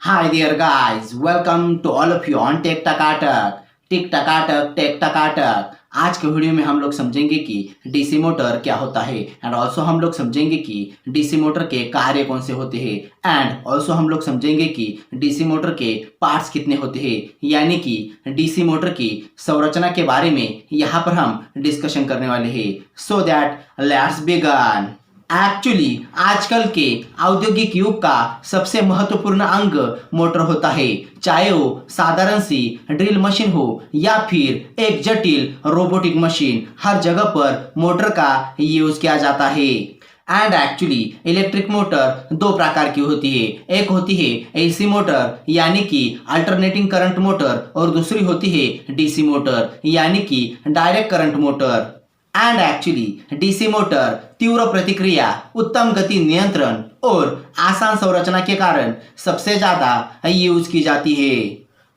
Hi there guys, welcome to all of you on tech टकाटक टिक टकाटक tech टकाटक। आज के वीडियो में हम लोग समझेंगे कि डीसी मोटर क्या होता है एंड ऑल्सो हम लोग समझेंगे कि डीसी मोटर के कार्य कौन से होते हैं एंड ऑल्सो हम लोग समझेंगे कि डीसी मोटर के पार्ट्स कितने होते हैं, यानी कि डीसी मोटर की संरचना के बारे में यहाँ पर हम डिस्कशन करने वाले हैं। So that let's begin. Actually आजकल के औद्योगिक युग का सबसे महत्वपूर्ण अंग मोटर होता है, चाहे वो साधारण सी ड्रिल मशीन हो या फिर एक जटिल रोबोटिक मशीन। हर जगह पर मोटर का यूज किया जाता है। एंड एक्चुअली इलेक्ट्रिक मोटर दो प्रकार की होती है, एक होती है एसी मोटर यानी कि अल्टरनेटिंग करंट मोटर और दूसरी होती है डीसी मोटर यानी कि direct current motor. And actually DC motor तीव्र प्रतिक्रिया, उत्तम गति नियंत्रण और आसान संरचना के कारण सबसे ज्यादा यूज की जाती है।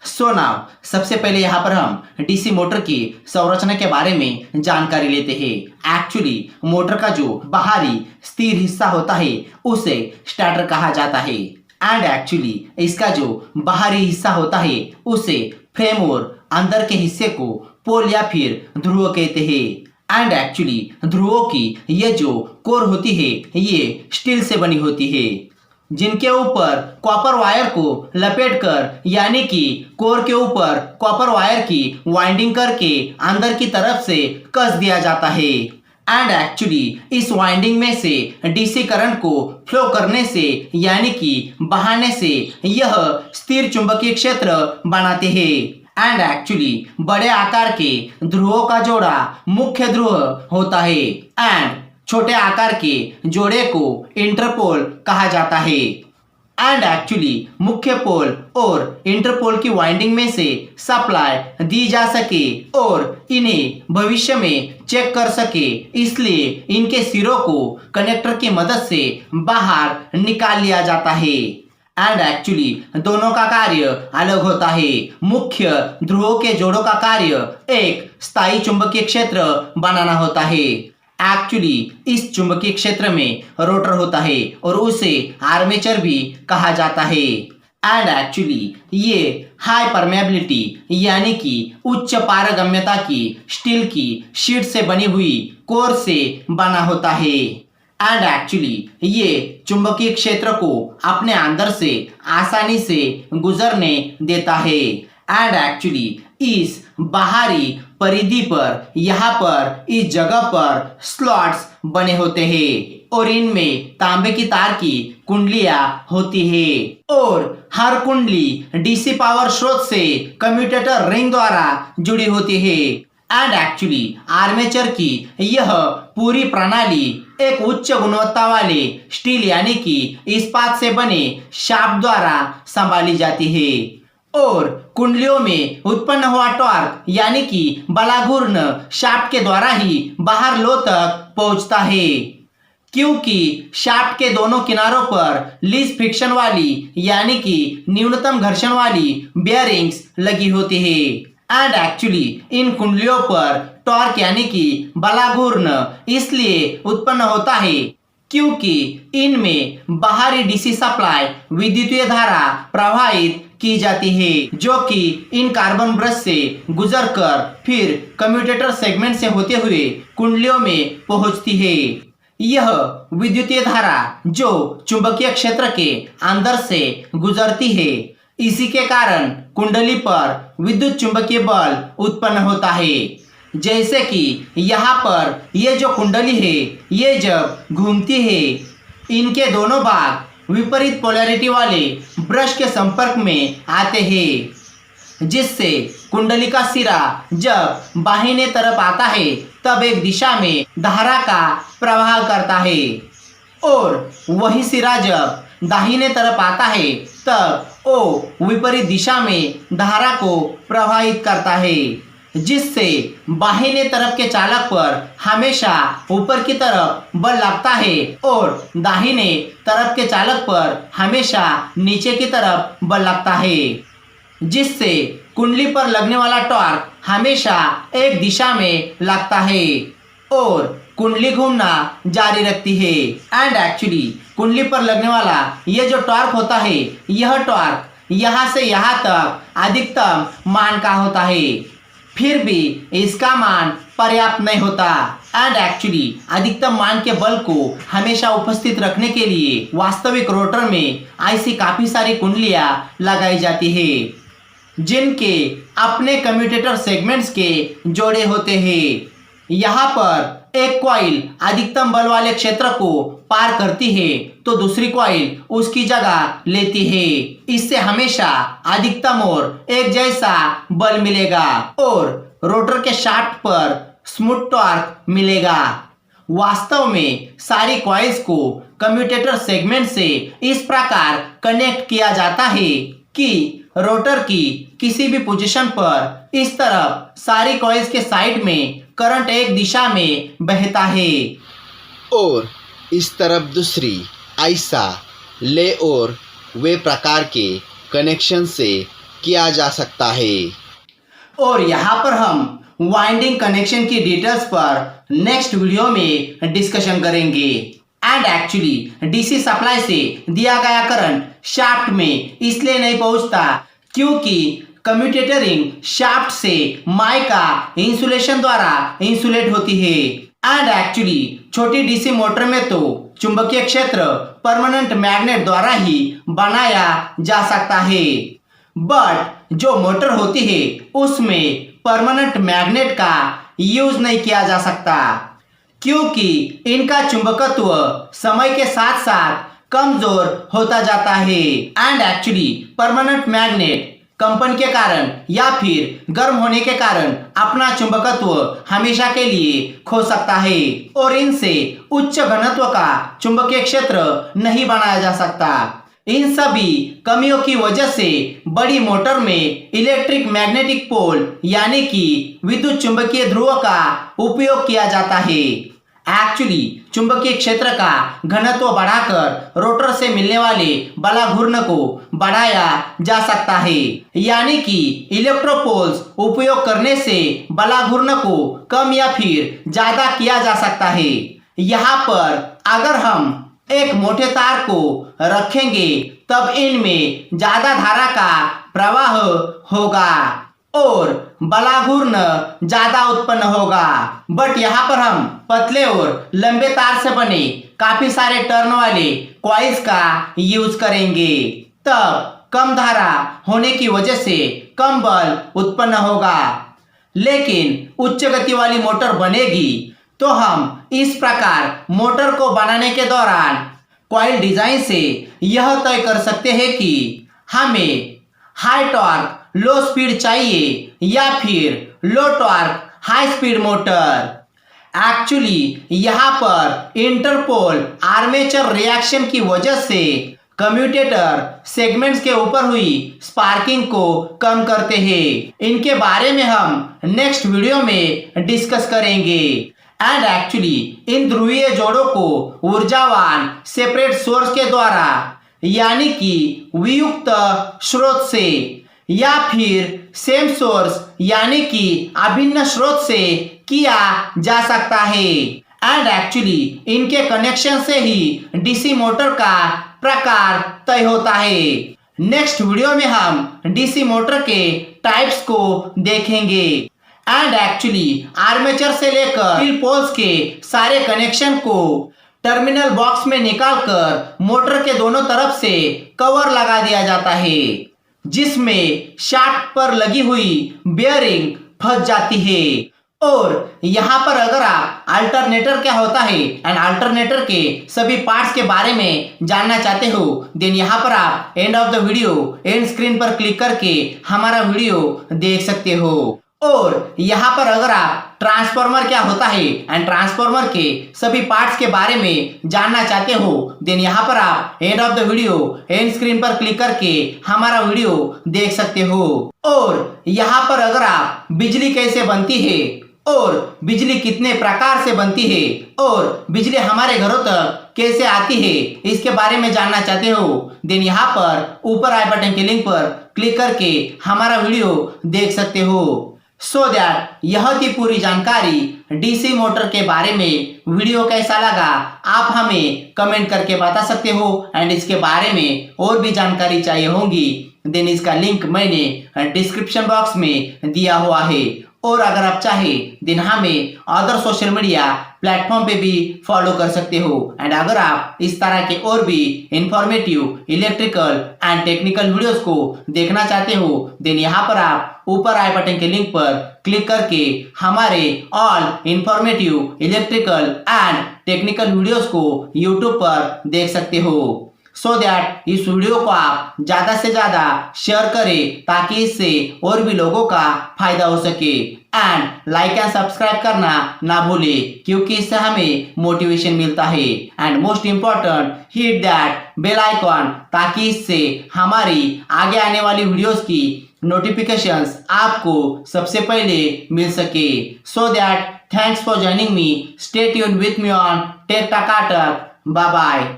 सो नाउ सबसे पहले यहाँ पर हम डीसी मोटर की संरचना के बारे में जानकारी लेते हैं। एक्चुअली मोटर का जो बाहरी स्थिर हिस्सा होता है उसे स्टार्टर कहा जाता है एंड एक्चुअली इसका जो बाहरी हिस्सा होता है उसे फ्रेम और अंदर के हिस्से को पोल या फिर ध्रुव कहते हैं। एंड एक्चुअली ध्रुवों की ये जो कोर होती है ये स्टील से बनी होती है, जिनके ऊपर कॉपर वायर को लपेटकर यानी कि कोर के ऊपर कॉपर वायर की वाइंडिंग करके अंदर की तरफ से कस दिया जाता है। एंड एक्चुअली इस वाइंडिंग में से डीसी करंट को फ्लो करने से यानी कि बहाने से यह स्थिर चुंबकीय क्षेत्र बनाते हैं। एंड एक्चुअली बड़े आकार के ध्रुवों का जोड़ा मुख्य ध्रुव होता है एंड छोटे आकार के जोड़े को इंटरपोल कहा जाता है। एंड एक्चुअली मुख्य पोल और इंटरपोल की वाइंडिंग में से सप्लाई दी जा सके और इन्हें भविष्य में चेक कर सके, इसलिए इनके सिरों को कनेक्टर की मदद से बाहर निकाल लिया जाता है। एंड एक्चुअली दोनों का कार्य अलग होता है। मुख्य ध्रुवों के जोड़ों का कार्य एक स्थायी चुंबकीय क्षेत्र बनाना होता है। एक्चुअली इस चुंबकीय क्षेत्र में रोटर होता है और उसे आर्मेचर भी कहा जाता है। एंड एक्चुअली ये हाई परमेबिलिटी यानी कि उच्च पारगम्यता की स्टील की शीट से बनी हुई कोर से बना होता है। एंड एक्चुअली ये चुंबकीय क्षेत्र को अपने अंदर से आसानी से गुजरने देता है। एंड एक्चुअली इस बाहरी परिधि पर यहाँ पर इस जगह पर स्लॉट्स बने होते हैं और इनमें तांबे की तार की कुंडलियां होती है और हर कुंडली डीसी पावर स्रोत से कम्यूटेटर रिंग द्वारा जुड़ी होती है। एंड एक्चुअली आर्मेचर की यह पूरी प्रणाली एक उच्च गुणवत्ता वाले स्टील यानी कि इस्पात से बने शाफ्ट द्वारा संभाली जाती है और कुंडलियों में उत्पन्न हुआ टॉर्क यानी कि बल घूर्ण शाफ्ट के द्वारा ही बाहर लो तक पहुंचता है, क्योंकि शाफ्ट के दोनों किनारों पर लीस्ट फ्रिक्शन वाली यानी कि न्यूनतम घर्षण वाली बेयरिंग्स लगी होती है। एंड एक्चुअली इन कुंडलियों पर टॉर्क यानी कि बल घूर्ण इसलिए उत्पन्न होता है क्योंकि इनमें बाहरी डीसी सप्लाई विद्युतीय धारा प्रवाहित की जाती है जो कि इन कार्बन ब्रश से गुजरकर फिर कम्यूटेटर सेगमेंट से होते हुए कुंडलियों में पहुंचती है। यह विद्युतीय धारा जो चुंबकीय क्षेत्र के अंदर से गुजरती है, इसी के कारण कुंडली पर विद्युत चुंबकीय बल उत्पन्न होता है। जैसे कि यहाँ पर ये जो कुंडली है ये जब घूमती है, इनके दोनों भाग विपरीत पोलैरिटी वाले ब्रश के संपर्क में आते हैं, जिससे कुंडली का सिरा जब बाहिने तरफ आता है तब एक दिशा में धारा का प्रवाह करता है और वही सिरा जब दाहिने तरफ आता है तब वो विपरीत दिशा में धारा को प्रवाहित करता है, जिससे बाहिने तरफ के चालक पर हमेशा ऊपर की तरफ बल लगता है और दाहिने तरफ के चालक पर हमेशा नीचे की तरफ बल लगता है, जिससे कुंडली पर लगने वाला टॉर्क हमेशा एक दिशा में लगता है और कुंडली घूमना जारी रखती है। एंड एक्चुअली कुंडली पर लगने वाला ये जो टॉर्क होता है, यह टॉर्क यहाँ से यहाँ तक अधिकतम मान का होता है, फिर भी इसका मान पर्याप्त नहीं होता। एंड एक्चुअली अधिकतम मान के बल को हमेशा उपस्थित रखने के लिए वास्तविक रोटर में ऐसी काफी सारी कुंडलियां लगाई जाती है जिनके अपने कम्यूटेटर सेगमेंट्स के जोड़े होते हैं। यहाँ पर एक कॉइल अधिकतम बल वाले क्षेत्र को पार करती है तो दूसरी कॉइल उसकी जगह लेती है। इससे हमेशा अधिकतम और एक जैसा बल मिलेगा और रोटर के शाफ्ट पर स्मूथ टॉर्क मिलेगा। वास्तव में सारी कॉइल्स को कम्यूटेटर सेगमेंट से इस प्रकार कनेक्ट किया जाता है कि रोटर की किसी भी पोजीशन पर इस तरफ सारी कॉइल्स के साइड में करंट एक दिशा में बहता है और इस तरफ दूसरी, ऐसा ले और वे प्रकार के कनेक्शन से किया जा सकता है। और यहाँ पर हम वाइंडिंग कनेक्शन की डिटेल्स पर नेक्स्ट वीडियो में डिस्कशन करेंगे। एंड एक्चुअली डीसी सप्लाई से दिया गया करंट शाफ्ट में इसलिए नहीं पहुंचता क्योंकि कम्यूटेटरिंग शाफ्ट से माइका इंसुलेशन द्वारा इंसुलेट होती है। एंड एक्चुअली छोटी डीसी मोटर में तो चुंबकीय क्षेत्र परमानेंट मैग्नेट द्वारा ही बनाया जा सकता है, बट जो मोटर होती है उसमें परमानेंट मैग्नेट का यूज नहीं किया जा सकता क्योंकि इनका चुंबकत्व समय के साथ साथ कमजोर होता जाता है। एंड एक्चुअली परमानेंट मैग्नेट कंपन के कारण या फिर गर्म होने के कारण अपना चुंबकत्व हमेशा के लिए खो सकता है और इनसे उच्च घनत्व का चुंबकीय क्षेत्र नहीं बनाया जा सकता। इन सभी कमियों की वजह से बड़ी मोटर में इलेक्ट्रिक मैग्नेटिक पोल यानी कि विद्युत चुंबकीय ध्रुव का उपयोग किया जाता है। एक्चुअली चुंबकीय क्षेत्र का घनत्व बढ़ाकर रोटर से मिलने वाले बलाघूर्ण को बढ़ाया जा सकता है, यानी कि इलेक्ट्रोपोल्स उपयोग करने से बलाघूर्ण को कम या फिर ज्यादा किया जा सकता है। यहाँ पर अगर हम एक मोटे तार को रखेंगे तब इनमें ज्यादा धारा का प्रवाह होगा और बलाघूर्ण ज्यादा उत्पन्न होगा। बट यहाँ पर हम पतले और लंबे तार से बने काफी सारे टर्न वाले कॉइल्स का यूज करेंगे, तब कम धारा होने की वजह से कम बल उत्पन्न होगा। लेकिन उच्च गति वाली मोटर बनेगी तो हम इस प्रकार मोटर को बनाने के दौरान कॉइल डिजाइन से यह तय कर सकते हैं कि हमें हाई टॉर्क लो स्पीड चाहिए या फिर low torque high speed motor. Actually यहाँ पर इंटरपोल आर्मेचर रिएक्शन की वजह से कम्यूटेटर सेगमेंट्स के ऊपर हुई स्पार्किंग को कम करते हैं। इनके बारे में हम नेक्स्ट वीडियो में डिस्कस करेंगे। एंड एक्चुअली इन ध्रुवीय जोड़ों को ऊर्जावान सेपरेट सोर्स के द्वारा यानी कि वियुक्त स्रोत से या फिर सेम सोर्स यानी कि अभिन्न स्रोत से किया जा सकता है। एंड एक्चुअली इनके कनेक्शन से ही डीसी मोटर का प्रकार तय होता है। नेक्स्ट वीडियो में हम डीसी मोटर के टाइप्स को देखेंगे। एंड एक्चुअली आर्मेचर से लेकर फील्ड पोल्स के सारे कनेक्शन को टर्मिनल बॉक्स में निकालकर मोटर के दोनों तरफ से कवर लगा दिया जाता है जिसमें शाफ्ट पर लगी हुई बेयरिंग फंस जाती है। और यहाँ पर अगर आप अल्टरनेटर क्या होता है एंड अल्टरनेटर के सभी पार्ट्स के बारे में जानना चाहते हो देन यहाँ पर आप end of the video and screen पर क्लिक करके हमारा वीडियो देख सकते हो। और यहाँ पर अगर आप ट्रांसफार्मर क्या होता है एंड ट्रांसफार्मर के सभी पार्ट्स के बारे में जानना चाहते हो देन यहाँ पर आप end of the video and screen पर क्लिक करके हमारा वीडियो देख सकते हो। और यहाँ पर अगर आप बिजली कैसे बनती है और बिजली कितने प्रकार से बनती है और बिजली हमारे घरों तक कैसे आती है इसके बारे में जानना चाहते हो देन यहाँ पर ऊपर आई बटन के लिंक पर क्लिक करके हमारा वीडियो देख सकते हो। सो दैट यह थी पूरी जानकारी डीसी मोटर के बारे में वीडियो कैसा लगा आप हमें कमेंट करके बता सकते हो। एंड इसके बारे में और भी जानकारी चाहिए होगी देन इसका लिंक मैंने डिस्क्रिप्शन बॉक्स में दिया हुआ है। और अगर आप चाहे देन हमें अदर सोशल मीडिया प्लेटफॉर्म पे भी फॉलो कर सकते हो। एंड अगर आप इस तरह के और भी informative electrical and technical videos को देखना चाहते हो देन यहाँ पर आप ऊपर आई बटन के लिंक पर क्लिक करके हमारे all informative electrical and technical videos को यूट्यूब पर देख सकते हो। सो दैट इस वीडियो को आप ज़्यादा से ज़्यादा शेयर करें ताकि इससे और भी लोगों का फायदा हो सके। एंड लाइक एंड सब्सक्राइब करना ना भूलें क्योंकि इससे हमें मोटिवेशन मिलता है। And most important hit that bell icon ताकि इससे हमारी आगे आने वाली वीडियोस की नोटिफिकेशंस आपको सबसे पहले मिल सके। So that thanks for joining me, stay tuned with me on tech Takatak. Bye bye.